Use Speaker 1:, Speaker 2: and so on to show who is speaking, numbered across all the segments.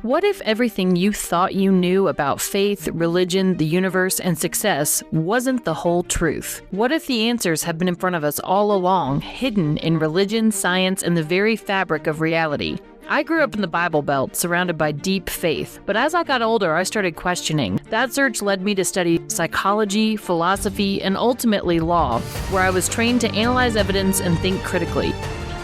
Speaker 1: What if everything you thought you knew about faith, religion, the universe, and success wasn't the whole truth? What if the answers have been in front of us all along, hidden in religion, science, and the very fabric of reality? I grew up in the Bible Belt, surrounded by deep faith, but as I got older, I started questioning. That search led me to study psychology, philosophy, and ultimately law, where I was trained to analyze evidence and think critically.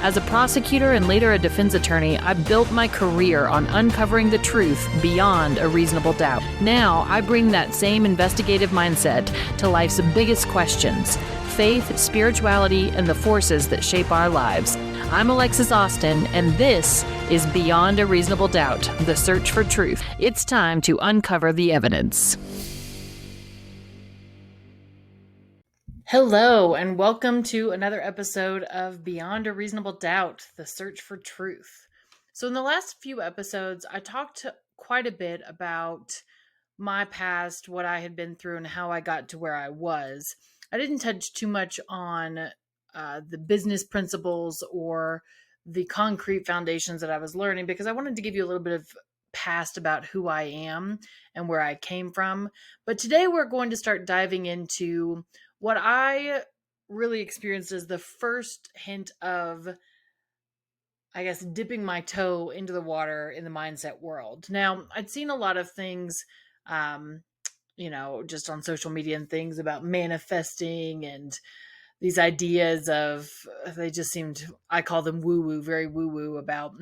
Speaker 1: As a prosecutor and later a defense attorney, I built my career on uncovering the truth beyond a reasonable doubt. Now, I bring that same investigative mindset to life's biggest questions: faith, spirituality, and the forces that shape our lives. I'm Alexis Austin, and this is Beyond a Reasonable Doubt, the search for truth. It's time to uncover the evidence. Hello, and welcome to another episode of Beyond a Reasonable Doubt, the search for truth. So in the last few episodes, I talked quite a bit about my past, what I had been through, and how I got to where I was. I didn't touch too much on the business principles or the concrete foundations that I was learning, because I wanted to give you a little bit of past about who I am and where I came from. But today we're going to start diving into what I really experienced as the first hint of, I guess, dipping my toe into the water in the mindset world. Now, I'd seen a lot of things, just on social media and things about manifesting and these ideas of, they just seemed, I call them woo-woo, very woo-woo about,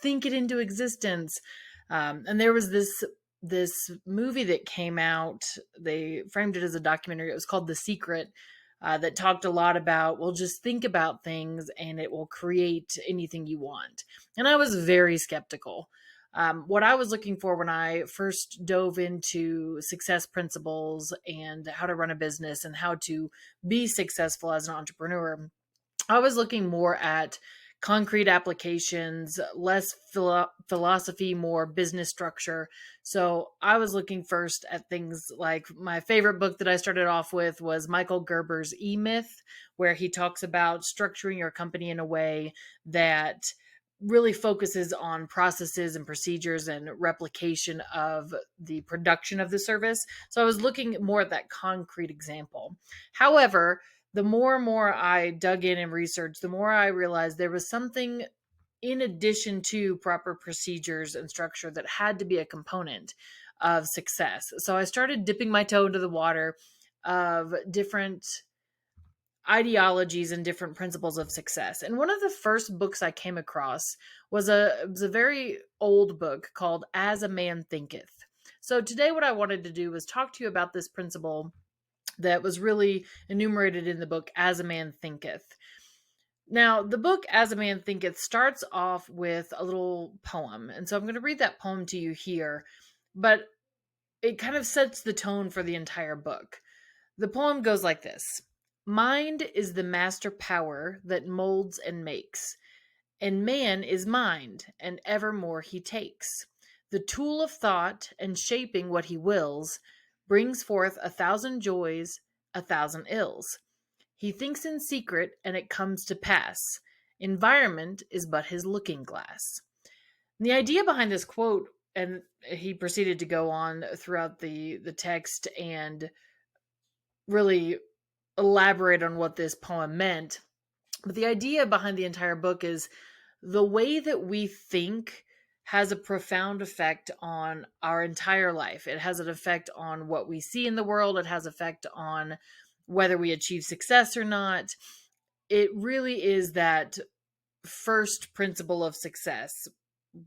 Speaker 1: think it into existence. And there was this movie that came out. They framed it as a documentary. It was called The Secret, that talked a lot about, well, just think about things and it will create anything you want. And I was very skeptical. What I was looking for when I first dove into success principles and how to run a business and how to be successful as an entrepreneur, I was looking more at concrete applications, less philosophy, more business structure. So I was looking first at things like, my favorite book that I started off with was Michael Gerber's E-Myth, where he talks about structuring your company in a way that really focuses on processes and procedures and replication of the production of the service. So I was looking more at that concrete example. However, the more and more I dug in and researched, the more I realized there was something in addition to proper procedures and structure that had to be a component of success. So I started dipping my toe into the water of different ideologies and different principles of success. And one of the first books I came across was a very old book called As a Man Thinketh. So today what I wanted to do was talk to you about this principle that was really enumerated in the book As a Man Thinketh. Now, the book As a Man Thinketh starts off with a little poem. And so I'm going to read that poem to you here, but it kind of sets the tone for the entire book. The poem goes like this: Mind is the master power that molds and makes, and man is mind, and evermore he takes. The tool of thought, and shaping what he wills, brings forth 1,000 joys, 1,000 ills. He thinks in secret, and it comes to pass. Environment is but his looking glass. And the idea behind this quote, and he proceeded to go on throughout the text and really elaborate on what this poem meant. But the idea behind the entire book is the way that we think has a profound effect on our entire life. It has an effect on what we see in the world. It has effect on whether we achieve success or not. It really is that first principle of success.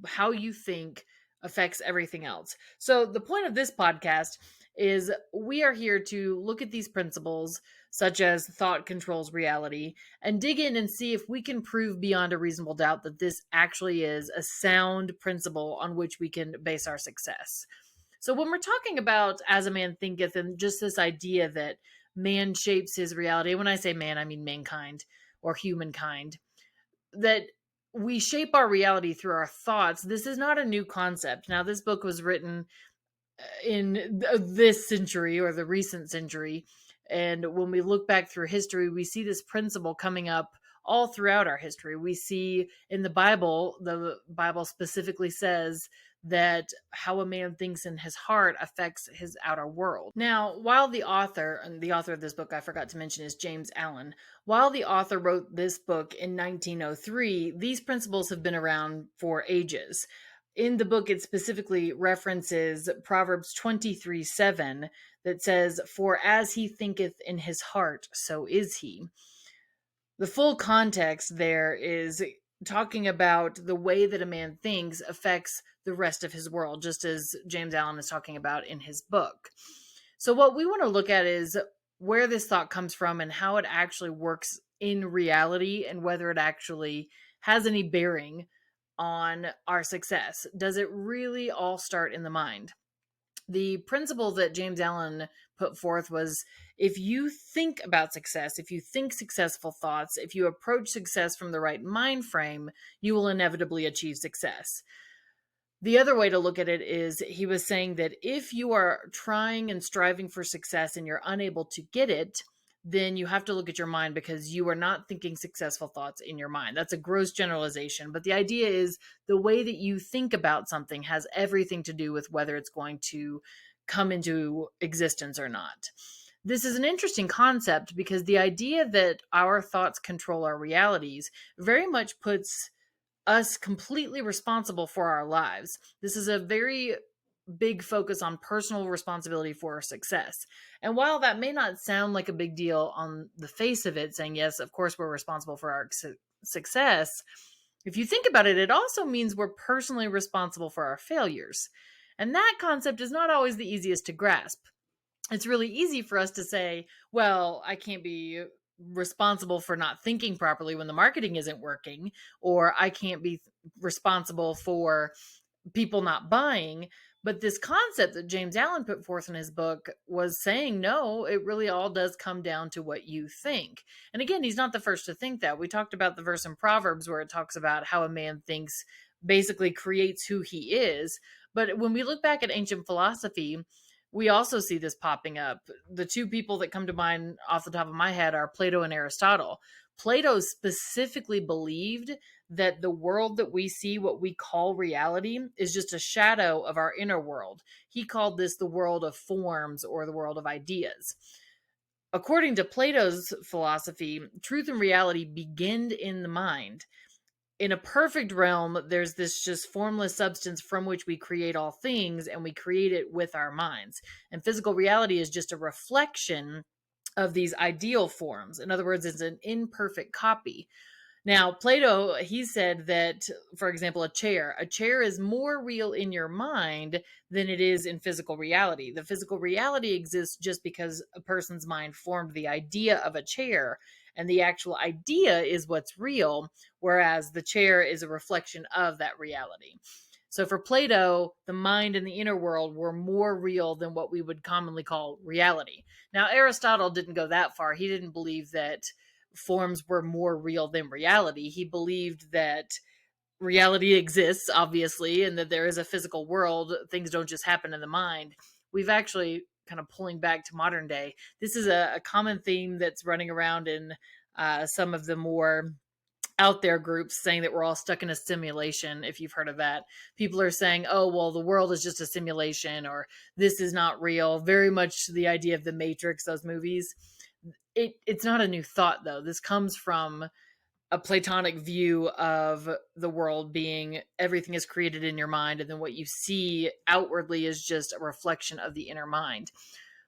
Speaker 1: How you think affects everything else. So the point of this podcast is we are here to look at these principles, such as thought controls reality, and dig in and see if we can prove beyond a reasonable doubt that this actually is a sound principle on which we can base our success. So when we're talking about As a Man Thinketh, and just this idea that man shapes his reality, when I say man, I mean mankind or humankind, that we shape our reality through our thoughts, this is not a new concept. Now, this book was written in this century or the recent century. And when we look back through history, we see this principle coming up all throughout our history. We see in the Bible specifically says that how a man thinks in his heart affects his outer world. Now, while the author, and the author of this book I forgot to mention is James Allen, while the author wrote this book in 1903, these principles have been around for ages. In the book, it specifically references Proverbs 23:7 that says, "For as he thinketh in his heart, so is he." The full context there is talking about the way that a man thinks affects the rest of his world, just as James Allen is talking about in his book. So, what we want to look at is where this thought comes from and how it actually works in reality and whether it actually has any bearing on our success. Does it really all start in the mind? The principle that James Allen put forth was, if you think about success, if you think successful thoughts, if you approach success from the right mind frame, you will inevitably achieve success. The other way to look at it is, he was saying that if you are trying and striving for success and you're unable to get it, then you have to look at your mind because you are not thinking successful thoughts in your mind. That's a gross generalization, but the idea is the way that you think about something has everything to do with whether it's going to come into existence or not. This is an interesting concept because the idea that our thoughts control our realities very much puts us completely responsible for our lives. This is a very big focus on personal responsibility for our success. And while that may not sound like a big deal on the face of it, saying, yes, of course, we're responsible for our success, if you think about it, it also means we're personally responsible for our failures. And that concept is not always the easiest to grasp. It's really easy for us to say, well, I can't be responsible for not thinking properly when the marketing isn't working, or I can't be responsible for people not buying. But this concept that James Allen put forth in his book was saying, no, it really all does come down to what you think. And again, he's not the first to think that. We talked about the verse in Proverbs where it talks about how a man thinks basically creates who he is. But when we look back at ancient philosophy, we also see this popping up. The two people that come to mind off the top of my head are Plato and Aristotle. Plato specifically believed that the world that we see, what we call reality, is just a shadow of our inner world. He called this the world of forms or the world of ideas. According to Plato's philosophy, truth and reality begin in the mind. In a perfect realm, there's this just formless substance from which we create all things, and we create it with our minds. And physical reality is just a reflection of these ideal forms. In other words, it's an imperfect copy. Now, Plato, he said that, for example, a chair is more real in your mind than it is in physical reality. The physical reality exists just because a person's mind formed the idea of a chair, and the actual idea is what's real, whereas the chair is a reflection of that reality. So for Plato, the mind and the inner world were more real than what we would commonly call reality. Now, Aristotle didn't go that far. He didn't believe that forms were more real than reality. He believed that reality exists, obviously, and that there is a physical world. Things don't just happen in the mind. We've actually, kind of pulling back to modern day, this is a common theme that's running around in some of the more out there groups, saying that we're all stuck in a simulation. If you've heard of that, people are saying, oh, well, the world is just a simulation, or this is not real. Very much the idea of the Matrix, those movies. It's not a new thought, though. This comes from a Platonic view of the world being everything is created in your mind, and then what you see outwardly is just a reflection of the inner mind.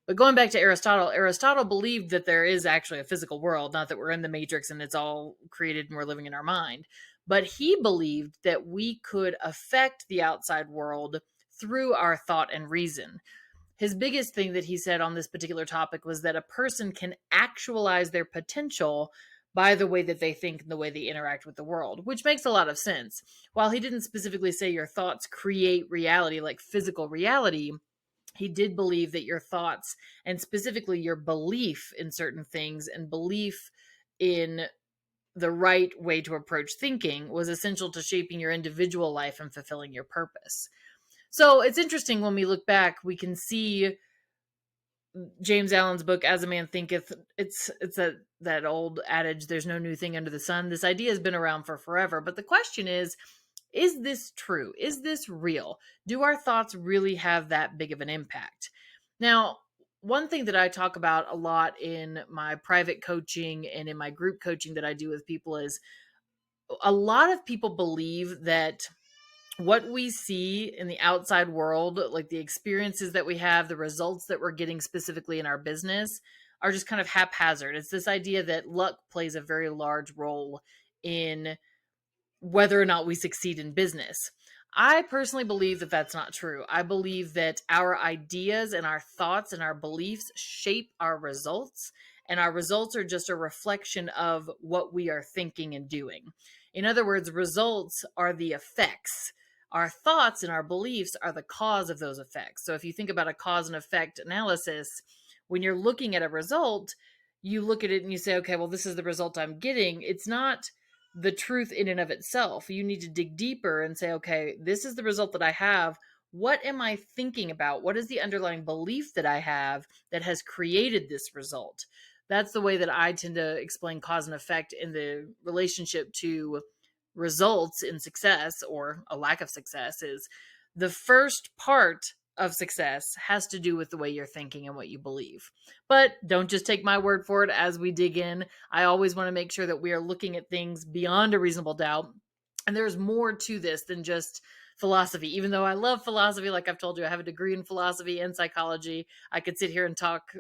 Speaker 1: But going back to Aristotle believed that there is actually a physical world, not that we're in the Matrix and it's all created and we're living in our mind. But he believed that we could affect the outside world through our thought and reason. His biggest thing that he said on this particular topic was that a person can actualize their potential by the way that they think and the way they interact with the world, which makes a lot of sense. While he didn't specifically say your thoughts create reality, like physical reality, he did believe that your thoughts, and specifically your belief in certain things and belief in the right way to approach thinking, was essential to shaping your individual life and fulfilling your purpose. So it's interesting when we look back, we can see James Allen's book, As a Man Thinketh, it's that old adage, there's no new thing under the sun. This idea has been around for forever. But the question is this true? Is this real? Do our thoughts really have that big of an impact? Now, one thing that I talk about a lot in my private coaching and in my group coaching that I do with people is a lot of people believe that what we see in the outside world, like the experiences that we have, the results that we're getting specifically in our business, are just kind of haphazard. It's this idea that luck plays a very large role in whether or not we succeed in business. I personally believe that that's not true. I believe that our ideas and our thoughts and our beliefs shape our results, and our results are just a reflection of what we are thinking and doing. In other words, results are the effects. Our thoughts and our beliefs are the cause of those effects. So if you think about a cause and effect analysis, when you're looking at a result, you look at it and you say, okay, well, this is the result I'm getting. It's not the truth in and of itself. You need to dig deeper and say, okay, this is the result that I have. What am I thinking about? What is the underlying belief that I have that has created this result? That's the way that I tend to explain cause and effect in the relationship to results in success or a lack of success. Is the first part of success has to do with the way you're thinking and what you believe. But don't just take my word for it as we dig in. I always want to make sure that we are looking at things beyond a reasonable doubt. And there's more to this than just philosophy. Even though I love philosophy, like I've told you, I have a degree in philosophy and psychology. I could sit here and talk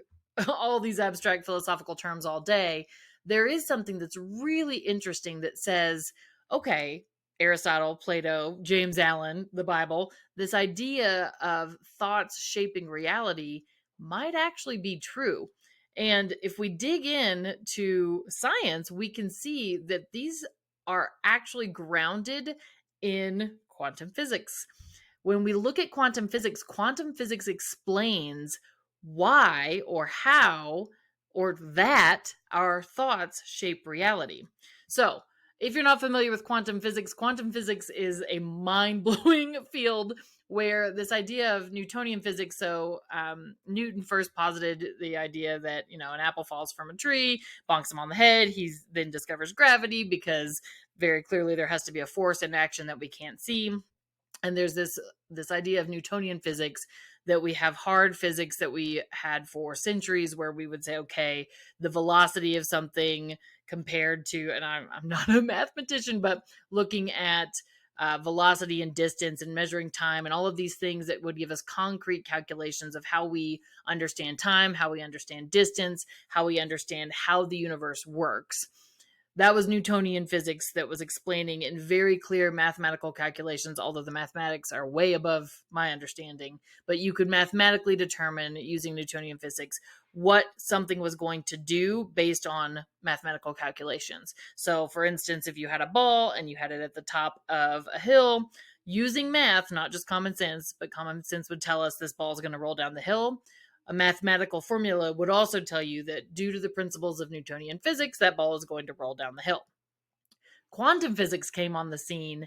Speaker 1: all these abstract philosophical terms all day. There is something that's really interesting that says, okay, Aristotle, Plato, James Allen, the Bible, this idea of thoughts shaping reality might actually be true. And if we dig in to science, we can see that these are actually grounded in quantum physics. When we look at quantum physics explains why or how or that our thoughts shape reality. So, if you're not familiar with quantum physics is a mind blowing field where this idea of Newtonian physics. So, Newton first posited the idea that, an apple falls from a tree, bonks him on the head. He then discovers gravity because very clearly there has to be a force in action that we can't see. And there's this idea of Newtonian physics, that we have hard physics that we had for centuries, where we would say, okay, the velocity of something compared to, and I'm not a mathematician, but looking at velocity and distance and measuring time and all of these things that would give us concrete calculations of how we understand time, how we understand distance, how we understand how the universe works. That was Newtonian physics that was explaining in very clear mathematical calculations, although the mathematics are way above my understanding. But you could mathematically determine using Newtonian physics what something was going to do based on mathematical calculations. So, for instance, if you had a ball and you had it at the top of a hill, using math, not just common sense, but common sense would tell us this ball is going to roll down the hill. A mathematical formula would also tell you that due to the principles of Newtonian physics, that ball is going to roll down the hill. Quantum physics came on the scene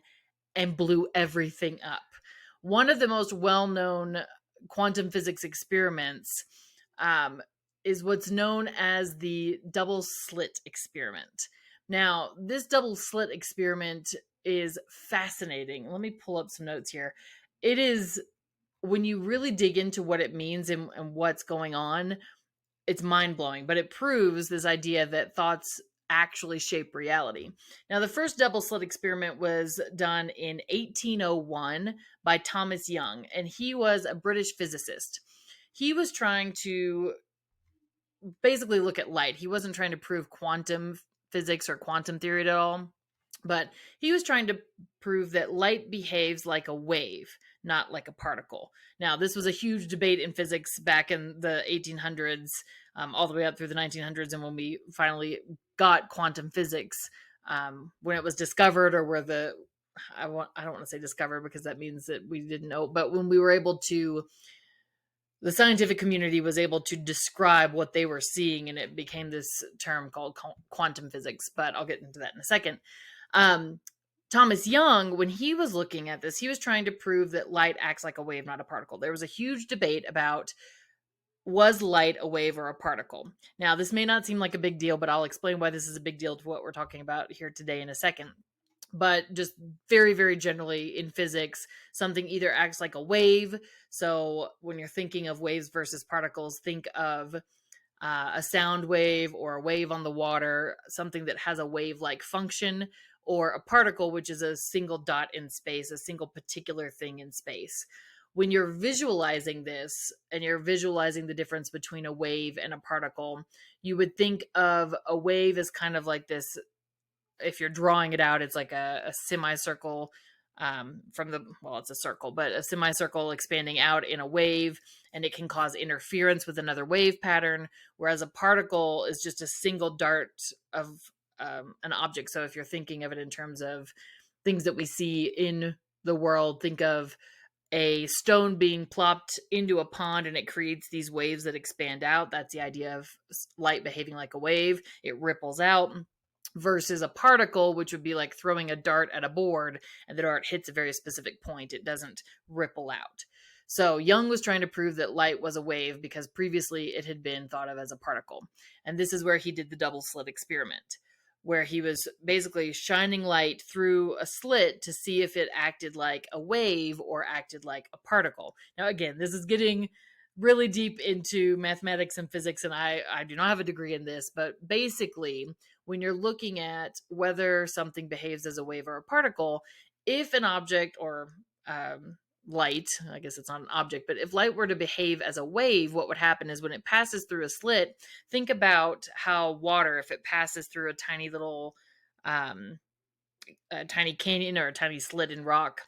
Speaker 1: and blew everything up. One of the most well-known quantum physics experiments is what's known as the double slit experiment. Now, this double slit experiment is fascinating. Let me pull up some notes here. It is, when you really dig into what it means and what's going on, it's mind-blowing, but it proves this idea that thoughts actually shape reality. Now, the first double slit experiment was done in 1801 by Thomas Young, and he was a British physicist. He was trying to basically look at light. He wasn't trying to prove quantum physics or quantum theory at all, but he was trying to prove that light behaves like a wave, not like a particle. Now, this was a huge debate in physics back in the 1800s, all the way up through the 1900s, and when we finally got quantum physics, when it was discovered, or where I don't want to say discovered because that means that we didn't know, but when we were able to, the scientific community was able to describe what they were seeing, and it became this term called quantum physics. But I'll get into that in a second. Thomas Young, when he was looking at this, he was trying to prove that light acts like a wave, not a particle. There was a huge debate about Was light a wave or a particle? Now, this may not seem like a big deal, but I'll explain why this is a big deal to what we're talking about here today in a second. But just very, very generally in physics, something either acts like a wave. So when you're thinking of waves versus particles, think of a sound wave or a wave on the water, something that has a wave like function, or a particle, which is a single dot in space, a single particular thing in space. When you're visualizing this and you're visualizing the difference between a wave and a particle, you would think of a wave as kind of like this. If you're drawing it out, it's like a semicircle from the, well, it's a circle, but a semicircle expanding out in a wave, and it can cause interference with another wave pattern, whereas a particle is just a single dart of an object. So if you're thinking of it in terms of things that we see in the world, think of a stone being plopped into a pond and it creates these waves that expand out. That's the idea of light behaving like a wave. It ripples out, versus a particle, which would be like throwing a dart at a board and the dart hits a very specific point. It doesn't ripple out. So Young was trying to prove that light was a wave because previously it had been thought of as a particle. And this is where he did the double slit experiment, where he was basically shining light through a slit to see if it acted like a wave or acted like a particle. Now, again, this is getting really deep into mathematics and physics, and I do not have a degree in this, but basically, when you're looking at whether something behaves as a wave or a particle, if an object or light, I guess it's not an object, but if light were to behave as a wave, what would happen is when it passes through a slit, think about how water, if it passes through a tiny little a tiny canyon or a tiny slit in rock,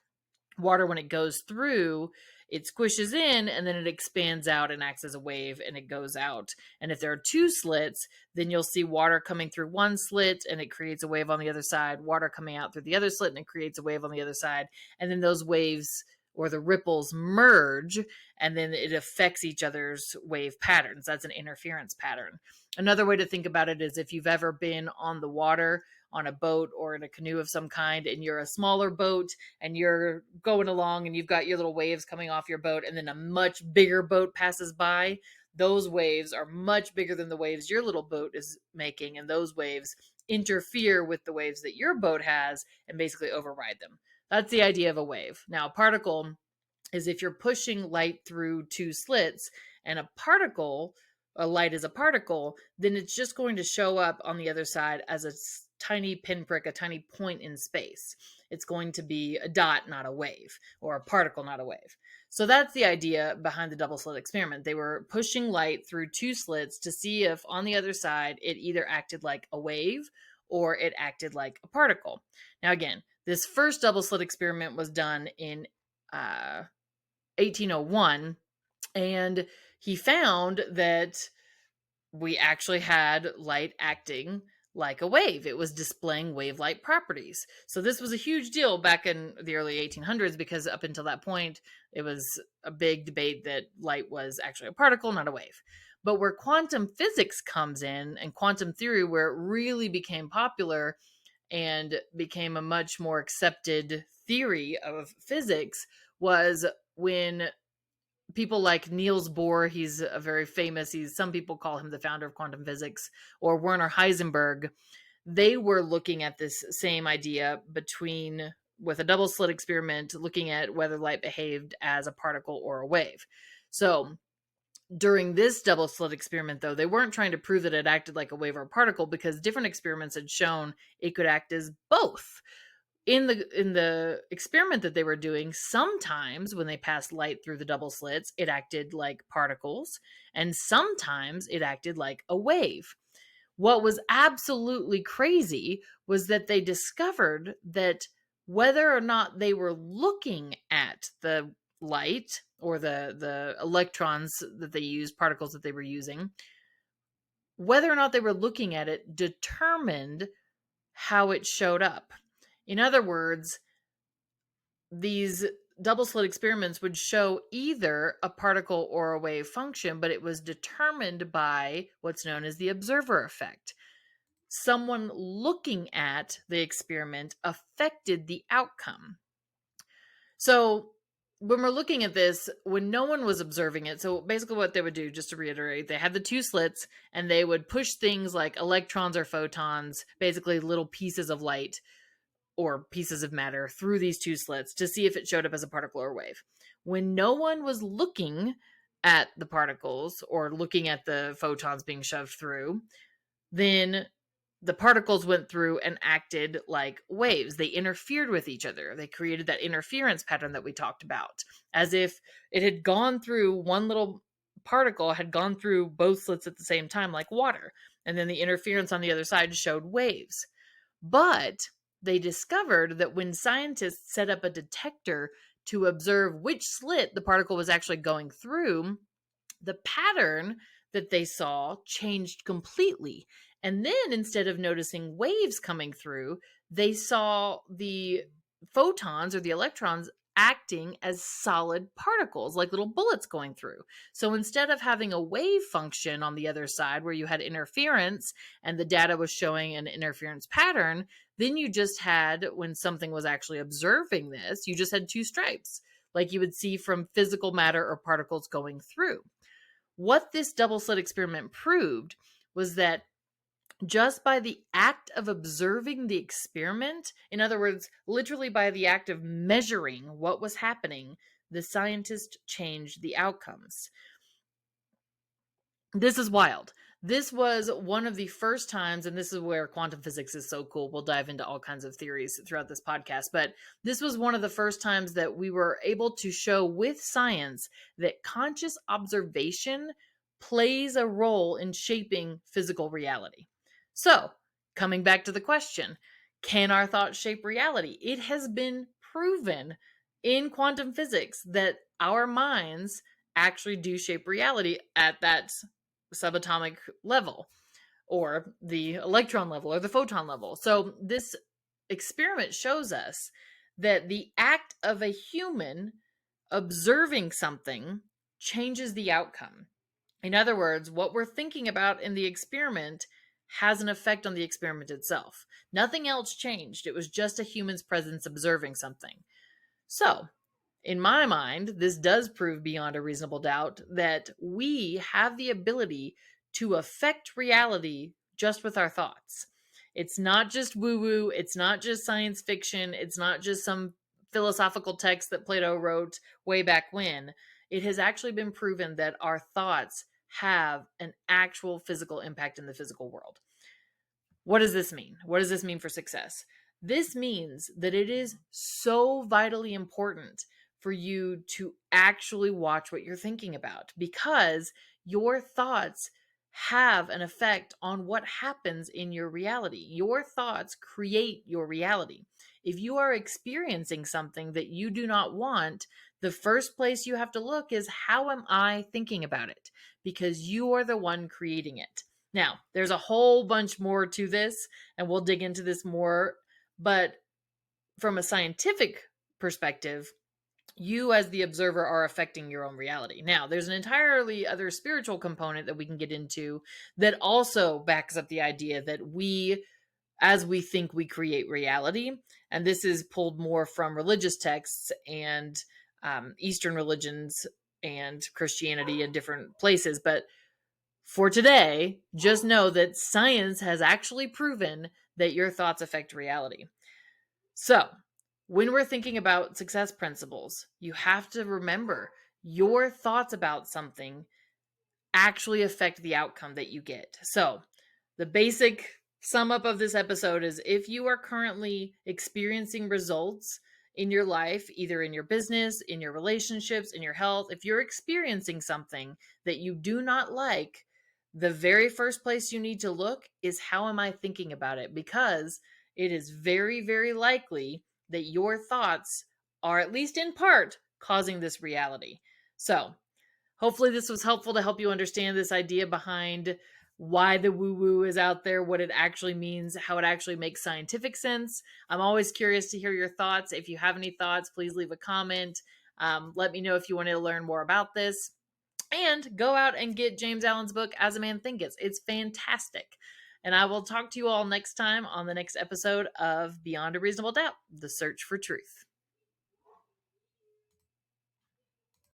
Speaker 1: water, when it goes through, it squishes in and then it expands out and acts as a wave and it goes out. And if there are two slits, then you'll see water coming through one slit and it creates a wave on the other side, water coming out through the other slit and it creates a wave on the other side. And then those waves or the ripples merge and then it affects each other's wave patterns. That's an interference pattern. Another way to think about it is if you've ever been on the water on a boat or in a canoe of some kind and you're a smaller boat and you're going along and you've got your little waves coming off your boat and then a much bigger boat passes by, those waves are much bigger than the waves your little boat is making, and those waves interfere with the waves that your boat has and basically override them. That's the idea of a wave. Now, a particle is if you're pushing light through two slits, and a light is a particle, then it's just going to show up on the other side as a tiny pinprick, a tiny point in space. It's going to be a dot, not a wave, or a particle, not a wave. So that's the idea behind the double slit experiment. They were pushing light through two slits to see if on the other side it either acted like a wave or it acted like a particle. Now, again, this first double slit experiment was done in 1801, and he found that we actually had light acting like a wave. It was displaying wave-like properties. So this was a huge deal back in the early 1800s because up until that point, it was a big debate that light was actually a particle, not a wave. But where quantum physics comes in and quantum theory, where it really became popular and became a much more accepted theory of physics, was when people like Niels Bohr, he's a very famous, some people call him the founder of quantum physics, or Werner Heisenberg, they were looking at this same idea with a double slit experiment, looking at whether light behaved as a particle or a wave. So during this double slit experiment, though, they weren't trying to prove that it acted like a wave or a particle because different experiments had shown it could act as both. In the experiment that they were doing, sometimes when they passed light through the double slits, it acted like particles, and sometimes it acted like a wave. What was absolutely crazy was that they discovered that whether or not they were looking at the light or the electrons that they used, particles that they were using, whether or not they were looking at it determined how it showed up. In other words, these double slit experiments would show either a particle or a wave function, but it was determined by what's known as the observer effect. Someone looking at the experiment affected the outcome. So when we're looking at this, when no one was observing it, so basically what they would do, just to reiterate, they had the two slits and they would push things like electrons or photons, basically little pieces of light or pieces of matter, through these two slits to see if it showed up as a particle or wave. When no one was looking at the particles or looking at the photons being shoved through, then the particles went through and acted like waves. They interfered with each other. They created that interference pattern that we talked about, as if it had gone through, one little particle had gone through both slits at the same time, like water. And then the interference on the other side showed waves. But they discovered that when scientists set up a detector to observe which slit the particle was actually going through, the pattern that they saw changed completely. And then instead of noticing waves coming through, they saw the photons or the electrons acting as solid particles, like little bullets going through. So instead of having a wave function on the other side where you had interference and the data was showing an interference pattern, then you just had, when something was actually observing this, you just had two stripes, like you would see from physical matter or particles going through. What this double slit experiment proved was that just by the act of observing the experiment, in other words, literally by the act of measuring what was happening, the scientist changed the outcomes. This is wild. This was one of the first times, and this is where quantum physics is so cool. We'll dive into all kinds of theories throughout this podcast, but this was one of the first times that we were able to show with science that conscious observation plays a role in shaping physical reality. So, coming back to the question, can our thoughts shape reality? It has been proven in quantum physics that our minds actually do shape reality at that subatomic level, or the electron level, or the photon level. So this experiment shows us that the act of a human observing something changes the outcome. In other words, what we're thinking about in the experiment has an effect on the experiment itself. Nothing else changed. It was just a human's presence observing something. So, in my mind, this does prove beyond a reasonable doubt that we have the ability to affect reality just with our thoughts. It's not just woo-woo, it's not just science fiction, it's not just some philosophical text that Plato wrote way back when. It has actually been proven that our thoughts have an actual physical impact in the physical world. What does this mean? What does this mean for success? This means that it is so vitally important for you to actually watch what you're thinking about, because your thoughts have an effect on what happens in your reality. Your thoughts create your reality. If you are experiencing something that you do not want, the first place you have to look is, how am I thinking about it? Because you are the one creating it. Now, there's a whole bunch more to this, and we'll dig into this more, but from a scientific perspective, you as the observer are affecting your own reality. Now, there's an entirely other spiritual component that we can get into that also backs up the idea that we, as we think, we create reality. And this is pulled more from religious texts and Eastern religions and Christianity in different places. But for today, just know that science has actually proven that your thoughts affect reality. So, when we're thinking about success principles, you have to remember your thoughts about something actually affect the outcome that you get. So, the basic sum up of this episode is, if you are currently experiencing results in your life, either in your business, in your relationships, in your health, if you're experiencing something that you do not like, the very first place you need to look is, how am I thinking about it? Because it is very, very likely that your thoughts are, at least in part, causing this reality. So, hopefully this was helpful to help you understand this idea behind why the woo-woo is out there, what it actually means, how it actually makes scientific sense. I'm always curious to hear your thoughts. If you have any thoughts, please leave a comment. Let me know if you want to learn more about this. And go out and get James Allen's book, As a Man Thinketh. It's fantastic. And I will talk to you all next time on the next episode of Beyond a Reasonable Doubt, The Search for Truth.